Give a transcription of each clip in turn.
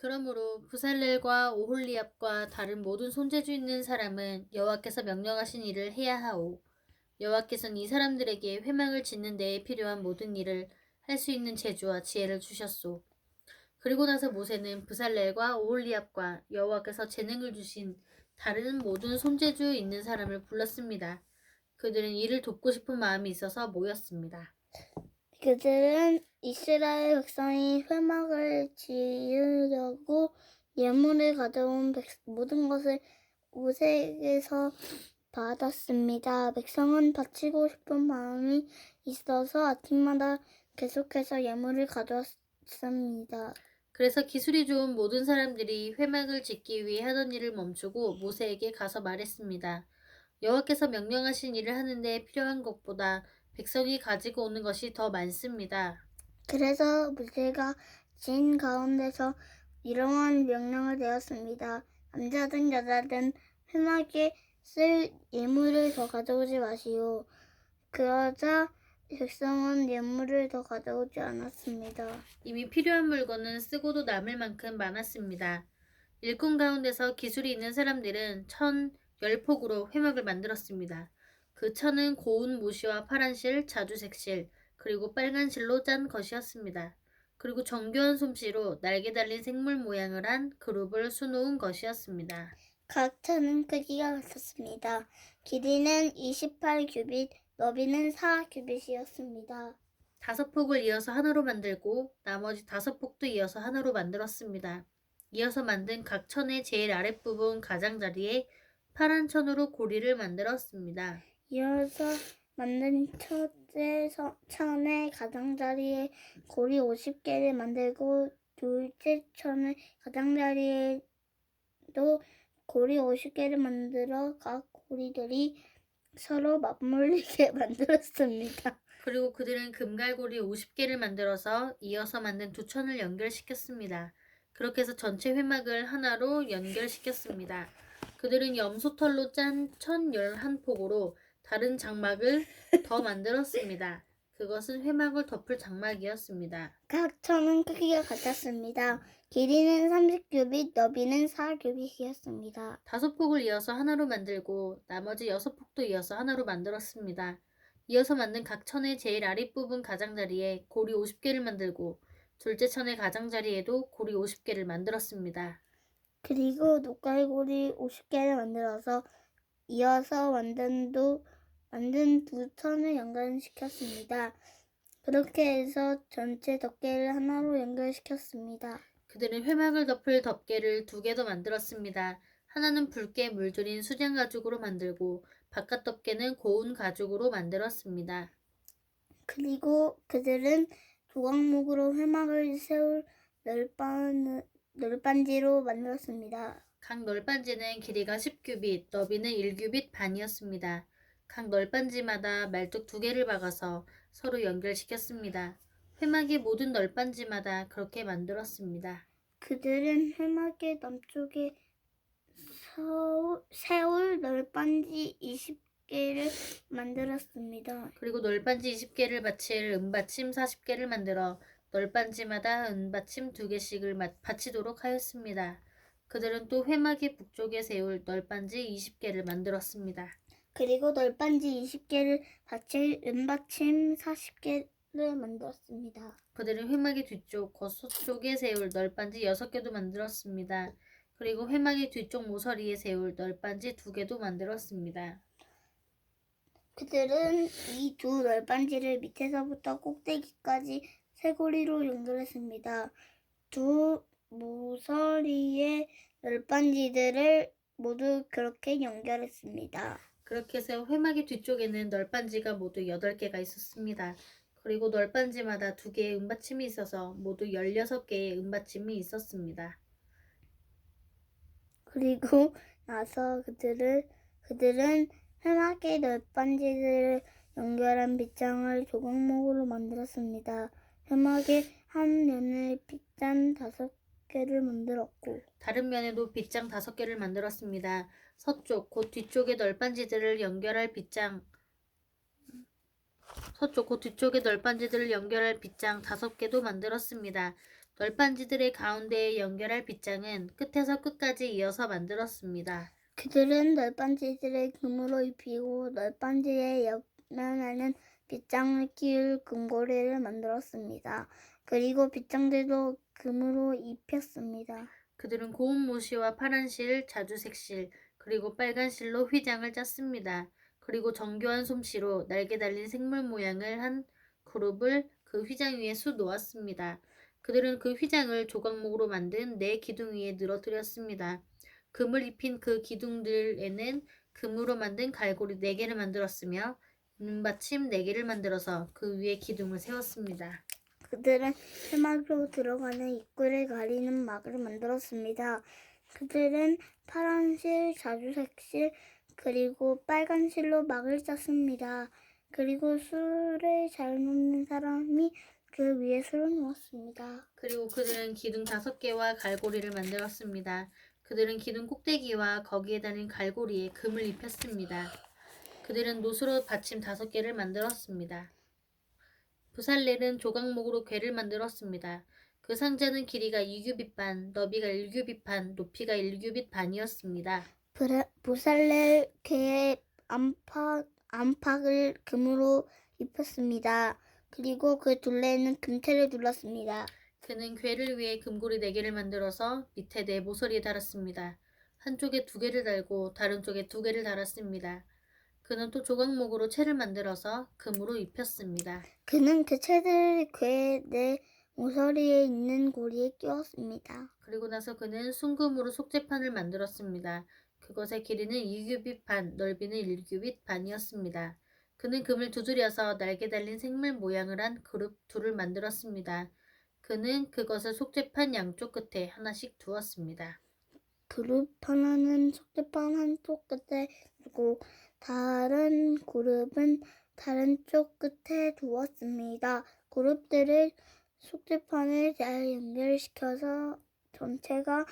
그러므로 부살렐과 오홀리압과 다른 모든 손재주 있는 사람은 여호와께서 명령하신 일을 해야 하오. 여호와께서는 이 사람들에게 회막을 짓는 데에 필요한 모든 일을 할 수 있는 재주와 지혜를 주셨소. 그리고 나서 모세는 부살렐과 오홀리압과 여호와께서 재능을 주신 다른 모든 손재주 있는 사람을 불렀습니다. 그들은 이를 돕고 싶은 마음이 있어서 모였습니다. 그들은 이스라엘 백성이 회막을 지으려고 예물을 가져온 모든 것을 모세에게서 받았습니다. 백성은 바치고 싶은 마음이 있어서 아침마다 계속해서 예물을 가져왔습니다. 그래서 기술이 좋은 모든 사람들이 회막을 짓기 위해 하던 일을 멈추고 모세에게 가서 말했습니다. 여호와께서 명령하신 일을 하는데 필요한 것보다 백성이 가지고 오는 것이 더 많습니다. 그래서 모세가 진 가운데서 이러한 명령을 내었습니다. 남자든 여자든 회막에 쓸 예물을 더 가져오지 마시오. 그러자 백성은 예물을 더 가져오지 않았습니다. 이미 필요한 물건은 쓰고도 남을 만큼 많았습니다. 일꾼 가운데서 기술이 있는 사람들은 천 10폭으로 회막을 만들었습니다. 그 천은 고운 모시와 파란 실, 자주색 실, 그리고 빨간 실로 짠 것이었습니다. 그리고 정교한 솜씨로 날개 달린 생물 모양을 한 그룹을 수놓은 것이었습니다. 각 천은 크기가 같았습니다. 길이는 28규빗, 너비는 4규빗이었습니다. 5폭을 이어서 하나로 만들고 나머지 5폭도 이어서 하나로 만들었습니다. 이어서 만든 각 천의 제일 아랫부분 가장자리에 파란 천으로 고리를 만들었습니다. 이어서 만든 첫째 천의 가장자리에 고리 50개를 만들고 둘째 천의 가장자리에도 고리 50개를 만들어 각 고리들이 서로 맞물리게 만들었습니다. 그리고 그들은 금갈고리 50개를 만들어서 이어서 만든 두 천을 연결시켰습니다. 그렇게 해서 전체 회막을 하나로 연결시켰습니다. 그들은 염소털로 짠 1011폭으로 다른 장막을 더 만들었습니다. 그것은 회막을 덮을 장막이었습니다. 각 천은 크기가 같았습니다. 길이는 30규빗, 너비는 4규빗이었습니다. 5폭을 이어서 하나로 만들고 나머지 6폭도 이어서 하나로 만들었습니다. 이어서 만든 각 천의 제일 아랫부분 가장자리에 고리 50개를 만들고 둘째 천의 가장자리에도 고리 50개를 만들었습니다. 그리고 녹갈고리 50개를 만들어서 이어서 만든 두 천을 연결시켰습니다. 그렇게 해서 전체 덮개를 하나로 연결시켰습니다. 그들은 회막을 덮을 덮개를 2개 더 만들었습니다. 하나는 붉게 물들인 수장 가죽으로 만들고 바깥 덮개는 고운 가죽으로 만들었습니다. 그리고 그들은 조각목으로 회막을 세울 널빤지로 만들었습니다. 각 널빤지는 길이가 10규빗, 너비는 1규빗 반이었습니다. 각 널빤지마다 말뚝 2개를 박아서 서로 연결시켰습니다. 회막의 모든 널빤지마다 그렇게 만들었습니다. 그들은 회막의 남쪽에 세울 널빤지 20개를 만들었습니다. 그리고 널빤지 20개를 받칠 은받침 40개를 만들어 널빤지마다 은받침 2개씩을 받치도록 하였습니다. 그들은 또 회막의 북쪽에 세울 널빤지 20개를 만들었습니다. 그리고 널빤지 20개를 받칠 은받침 40개를 만들었습니다. 그들은 회막의 뒤쪽 겉서쪽에 세울 널빤지 6개도 만들었습니다. 그리고 회막의 뒤쪽 모서리에 세울 널빤지 2개도 만들었습니다. 그들은 이 두 널빤지를 밑에서부터 꼭대기까지 쇠고리로 연결했습니다. 두 모서리의 널빤지들을 모두 그렇게 연결했습니다. 그렇게 해서 회막의 뒤쪽에는 널빤지가 모두 8개가 있었습니다. 그리고 널빤지마다 2개의 은받침이 있어서 모두 16개의 은받침이 있었습니다. 그리고 나서 그들은 회막의 널빤지들을 연결한 빗장을 조각목으로 만들었습니다. 회막의 한 면에 빗장 5개를 만들었고 다른 면에도 빗장 5개를 만들었습니다. 서쪽 곧 뒤쪽의 널빤지들을 연결할 빗장 5개도 만들었습니다. 널빤지들의 가운데에 연결할 빗장은 끝에서 끝까지 이어서 만들었습니다. 그들은 널빤지들을 금으로 입히고 널빤지의 옆면에는 빗장을 끼울 금고리를 만들었습니다. 그리고 빗장들도 금으로 입혔습니다. 그들은 고운 모시와 파란 실, 자주색 실, 그리고 빨간 실로 휘장을 짰습니다. 그리고 정교한 솜씨로 날개 달린 생물 모양을 한 그룹을 그 휘장 위에 수 놓았습니다. 그들은 그 휘장을 조각목으로 만든 네 기둥 위에 늘어뜨렸습니다. 금을 입힌 그 기둥들에는 금으로 만든 갈고리 4개를 만들었으며 문받침 4개를 만들어서 그 위에 기둥을 세웠습니다. 그들은 회막으로 들어가는 입구를 가리는 막을 만들었습니다. 그들은 파란 실, 자주색 실, 그리고 빨간 실로 막을 짰습니다. 그리고 술을 잘 놓는 사람이 그 위에 술을 놓았습니다. 그리고 그들은 기둥 5개와 갈고리를 만들었습니다. 그들은 기둥 꼭대기와 거기에 달린 갈고리에 금을 입혔습니다. 그들은 노수로 받침 5개를 만들었습니다. 부살렐은 조각목으로 궤를 만들었습니다. 그 상자는 길이가 2규빗 반, 너비가 1규빗 반, 높이가 1규빗 반이었습니다. 부살렐 궤의 안팎을 금으로 입혔습니다. 그리고 그 둘레에는 금테를 둘렀습니다. 그는 궤를 위해 금고리 4개를 만들어서 밑에 4모서리에 달았습니다. 한쪽에 2개를 달고 다른 쪽에 2개를 달았습니다. 그는 또 조각목으로 채를 만들어서 금으로 입혔습니다. 그는 그 채를 궤 내 모서리에 있는 고리에 끼웠습니다. 그리고 나서 그는 순금으로 속재판을 만들었습니다. 그것의 길이는 2규빗 반, 넓이는 1규빗 반이었습니다. 그는 금을 두드려서 날개 달린 생물 모양을 한 그룹 둘을 만들었습니다. 그는 그것을 속재판 양쪽 끝에 하나씩 두었습니다. 그룹 하나는 속재판 한쪽 끝에 두고 다른 그룹은 다른 쪽 끝에 두었습니다. 그룹들을 속재판을 잘 연결시켜서 전체가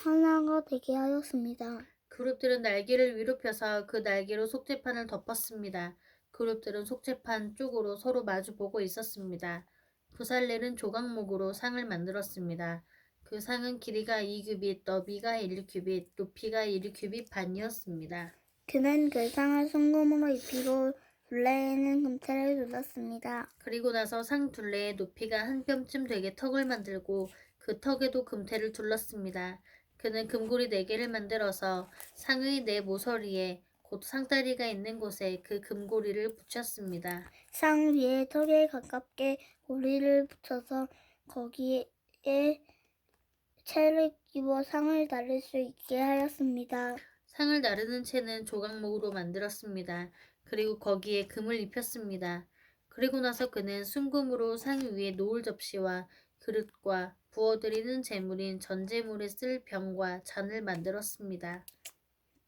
하나가 되게 하였습니다. 그룹들은 날개를 위로 펴서 그 날개로 속재판을 덮었습니다. 그룹들은 속재판 쪽으로 서로 마주보고 있었습니다. 부살렐은 조각목으로 상을 만들었습니다. 그 상은 길이가 2규빗, 너비가 1규빗, 높이가 1규빗 반이었습니다. 그는 그 상을 순금으로 입히고 둘레에는 금테를 둘렀습니다. 그리고 나서 상 둘레의 높이가 한 뼘쯤 되게 턱을 만들고 그 턱에도 금테를 둘렀습니다. 그는 금고리 4개를 만들어서 상의 4모서리에 곧 상다리가 있는 곳에 그 금고리를 붙였습니다. 상 위에 턱에 가깝게 고리를 붙여서 거기에 채를 끼워 상을 나를 수 있게 하였습니다. 상을 나르는 채는 조각목으로 만들었습니다. 그리고 거기에 금을 입혔습니다. 그리고 나서 그는 순금으로 상 위에 놓을 접시와 그릇과 부어드리는 제물인 전제물에 쓸 병과 잔을 만들었습니다.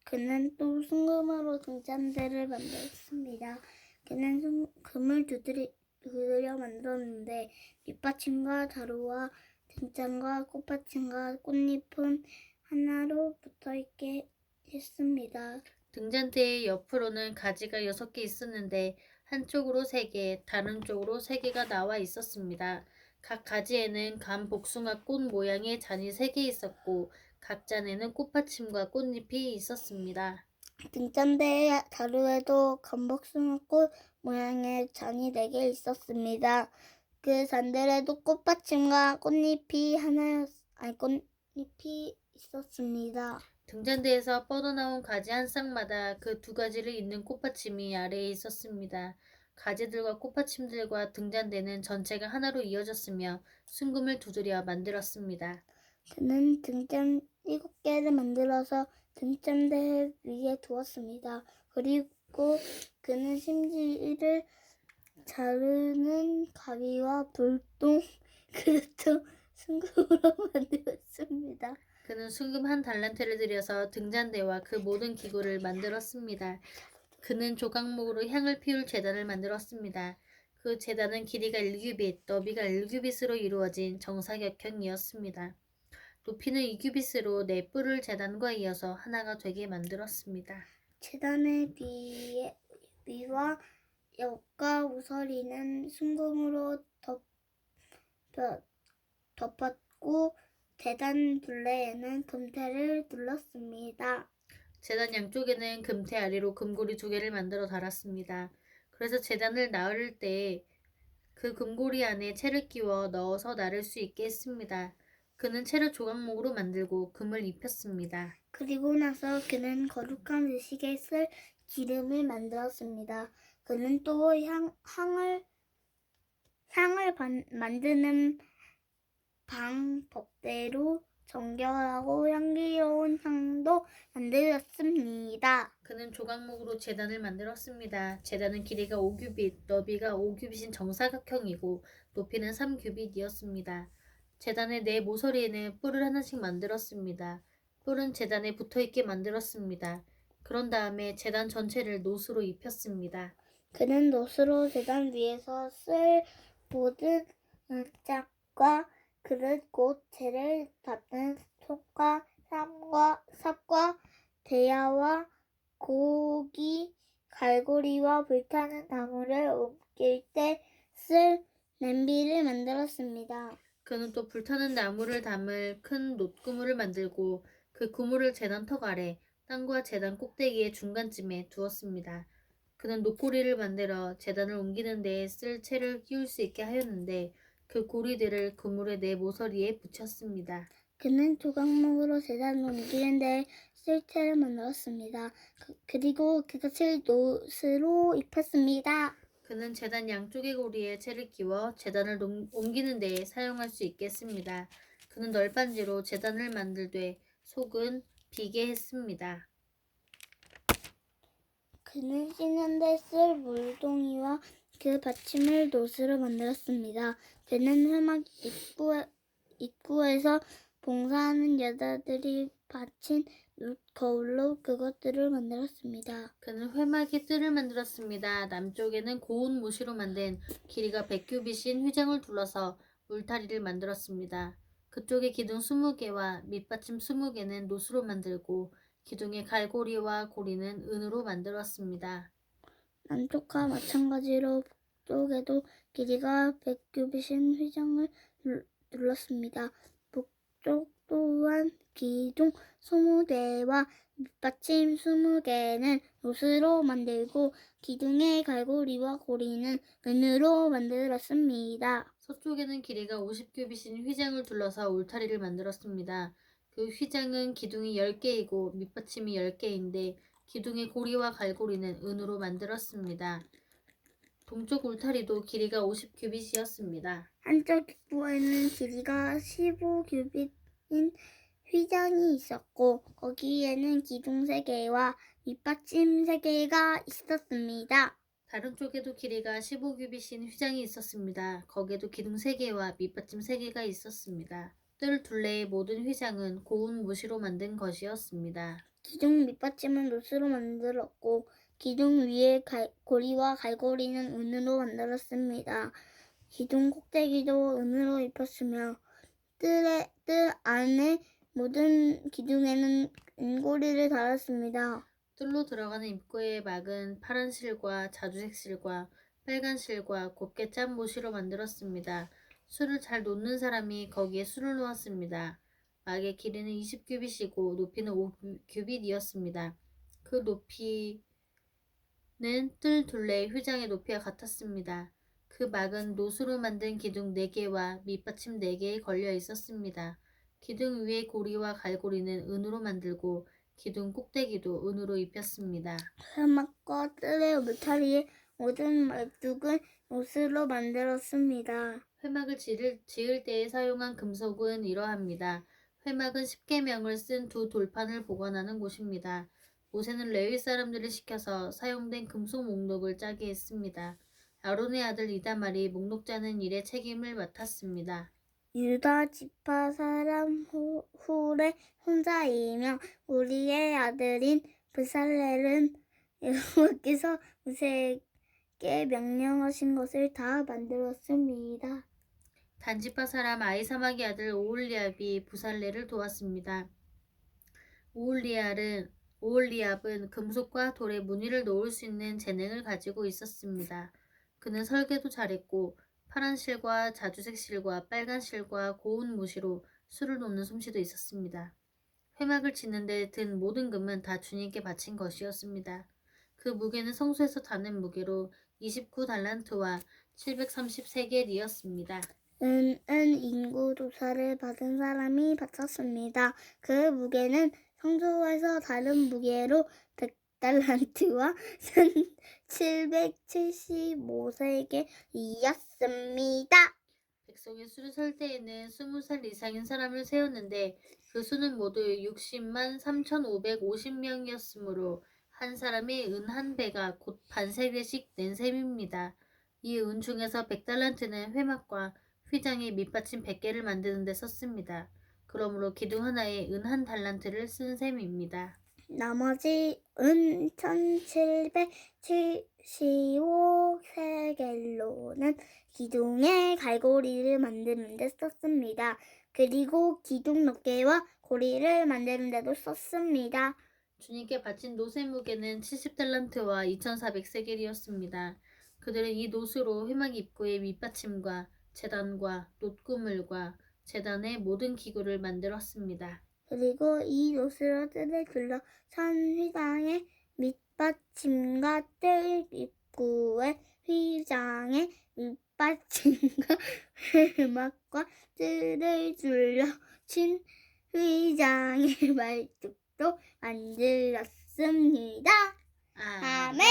그는 또 순금으로 등잔대를 만들었습니다. 그는 금을 두드려 만들었는데 밑받침과 자루와 등잔과 꽃받침과 꽃잎은 하나로 붙어있게 했습니다. 등잔대의 옆으로는 가지가 6개 있었는데 한쪽으로 3개, 다른 쪽으로 3개가 나와 있었습니다. 각 가지에는 감 복숭아 꽃 모양의 잔이 3개 있었고 각 잔에는 꽃받침과 꽃잎이 있었습니다. 등잔대의 자루에도 감복숭아꽃 모양의 잔이 4개 있었습니다. 그 잔들에도 꽃받침과 꽃잎이 있었습니다. 등잔대에서 뻗어나온 가지 한 쌍마다 그 2가지를 잇는 꽃받침이 아래에 있었습니다. 가지들과 꽃받침들과 등잔대는 전체가 하나로 이어졌으며 순금을 두드려 만들었습니다. 그는 등잔 7개를 만들어서 등잔대 위에 두었습니다. 그리고 그는 심지를 자르는 가위와 불똥 그릇도 순금으로 만들었습니다. 그는 순금 1달란트를 들여서 등잔대와 그 모든 기구를 만들었습니다. 그는 조각목으로 향을 피울 제단을 만들었습니다. 그 제단은 길이가 1규빗, 너비가 1규빗으로 이루어진 정사각형이었습니다. 높이는 2규빗으로 4뿔을 제단과 이어서 하나가 되게 만들었습니다. 제단의 위와 옆과 모서리는 순금으로 덮었고 제단 둘레에는 금테를 둘렀습니다. 제단 양쪽에는 금테 아래로 금고리 2개를 만들어 달았습니다. 그래서 제단을 나를 때 그 금고리 안에 채를 끼워 넣어서 나를 수 있게 했습니다. 그는 채를 조각목으로 만들고 금을 입혔습니다. 그리고 나서 그는 거룩한 의식에 쓸 기름을 만들었습니다. 그는 또 향을 만드는 방법대로 정결하고 향기로운 향도 만들었습니다. 그는 조각목으로 제단을 만들었습니다. 제단은 길이가 5규빗, 너비가 5규빗인 정사각형이고 높이는 3규빗이었습니다. 제단의 네 모서리에는 뿔을 하나씩 만들었습니다. 뿔은 제단에 붙어있게 만들었습니다. 그런 다음에 제단 전체를 노수로 입혔습니다. 그는 노스로 제단 위에서 쓸 모든 짝과 그릇 곧 재를 담는 톱과 삽과 대야와 고기 갈고리와 불타는 나무를 옮길 때 쓸 냄비를 만들었습니다. 그는 또 불타는 나무를 담을 큰 놋구물을 만들고 그 구물을 제단 턱 아래 땅과 제단 꼭대기의 중간쯤에 두었습니다. 그는 놋고리를 만들어 제단을 옮기는 데에 쓸 채를 끼울 수 있게 하였는데 그 고리들을 그물의 네 모서리에 붙였습니다. 그는 조각목으로 제단을 옮기는 데 쓸 채를 만들었습니다. 그리고 그것을 노스로 입혔습니다. 그는 제단 양쪽의 고리에 채를 끼워 제단을 옮기는 데에 사용할 수 있게 했습니다. 그는 널빤지로 제단을 만들되 속은 비게 했습니다. 그는 씻는 데 쓸 물동이와 그 받침을 노스로 만들었습니다. 그는 회막 입구에서 봉사하는 여자들이 받친 거울로 그것들을 만들었습니다. 그는 회막의 뜰을 만들었습니다. 남쪽에는 고운 모시로 만든 길이가 100규빗인 휘장을 둘러서 울타리를 만들었습니다. 그쪽에 기둥 20개와 밑받침 20개는 노수로 만들고 기둥의 갈고리와 고리는 은으로 만들었습니다. 남쪽과 마찬가지로 북쪽에도 길이가 100규빗인 휘장을 둘렀습니다. 북쪽 또한 기둥 20개와 밑받침 20개는 노스로 만들고 기둥의 갈고리와 고리는 은으로 만들었습니다. 서쪽에는 길이가 50규빗인 휘장을 둘러서 울타리를 만들었습니다. 그 휘장은 기둥이 10개이고 밑받침이 10개인데 기둥의 고리와 갈고리는 은으로 만들었습니다. 동쪽 울타리도 길이가 50규빗이었습니다. 한쪽 입구에는 길이가 15규빗인 휘장이 있었고 거기에는 기둥 3개와 밑받침 3개가 있었습니다. 다른 쪽에도 길이가 15규빗인 휘장이 있었습니다. 거기에도 기둥 3개와 밑받침 3개가 있었습니다. 뜰 둘레의 모든 휘장은 고운 무시로 만든 것이었습니다. 기둥 밑받침은 노스로 만들었고 기둥 위의 고리와 갈고리는 은으로 만들었습니다. 기둥 꼭대기도 은으로 입혔으며 뜰 안에 모든 기둥에는 은고리를 달았습니다. 뜰로 들어가는 입구의 막은 파란 실과 자주색 실과 빨간 실과 곱게 짠 모시로 만들었습니다. 술을 잘 놓는 사람이 거기에 술을 놓았습니다. 막의 길이는 20규빗이고 높이는 5규빗이었습니다. 그 높이는 뜰 둘레의 휘장의 높이와 같았습니다. 그 막은 노수로 만든 기둥 4개와 밑받침 4개에 걸려 있었습니다. 기둥 위의 고리와 갈고리는 은으로 만들고 기둥 꼭대기도 은으로 입혔습니다. 회막과 뜰의 울타리의 모든 말뚝은 노스로 만들었습니다. 회막을 지을 때에 사용한 금속은 이러합니다. 회막은 십계명을 쓴 2돌판을 보관하는 곳입니다. 모세는 레위 사람들을 시켜서 사용된 금속 목록을 짜게 했습니다. 아론의 아들 이다말이 목록 짜는 일에 책임을 맡았습니다. 유다 지파 사람 훌의 혼자이며 우리의 아들인 브살렐은 여호와께서 모세에게 명령하신 것을 다 만들었습니다. 단지파 사람 아이사막의 아들 오홀리압이 부살레를 도왔습니다. 오홀리압은 금속과 돌에 무늬를 놓을 수 있는 재능을 가지고 있었습니다. 그는 설계도 잘했고 파란 실과 자주색 실과 빨간 실과 고운 무시로 수를 놓는 솜씨도 있었습니다. 회막을 짓는 데 든 모든 금은 다 주님께 바친 것이었습니다. 그 무게는 성소에서 다는 무게로 29달란트와 733겔이었습니다. 은은 인구 조사를 받은 사람이 바쳤습니다. 그 무게는 성소에서 다른 무게로 100달란트와 775세겔이었습니다. 백성이 수를 셀 때에는 20살 이상인 사람을 세웠는데 그 수는 모두 60만 3,550명이었으므로 한 사람이 은 한 배가 곧 반세겔씩 낸 셈입니다. 이 은 중에서 100달란트는 회막과 휘장의 밑받침 100개를 만드는 데 썼습니다. 그러므로 기둥 하나에 은 한 달란트를 쓴 셈입니다. 나머지 은 1775세겔로는 기둥의 갈고리를 만드는 데 썼습니다. 그리고 기둥 덮개와 고리를 만드는 데도 썼습니다. 주님께 바친 노새 무게는 70달란트와 2400세겔이었습니다. 그들은 이 노수로 회막 입구의 밑받침과 제단과 놋구물과 제단의 모든 기구를 만들었습니다. 그리고 이 노스로 뜰을 둘러 선 휘장의 밑받침과 뜰 입구의 휘장의 밑받침과 회막과 뜰을 둘러 친 휘장의 말뚝도 만들었습니다. 아멘. 아멘.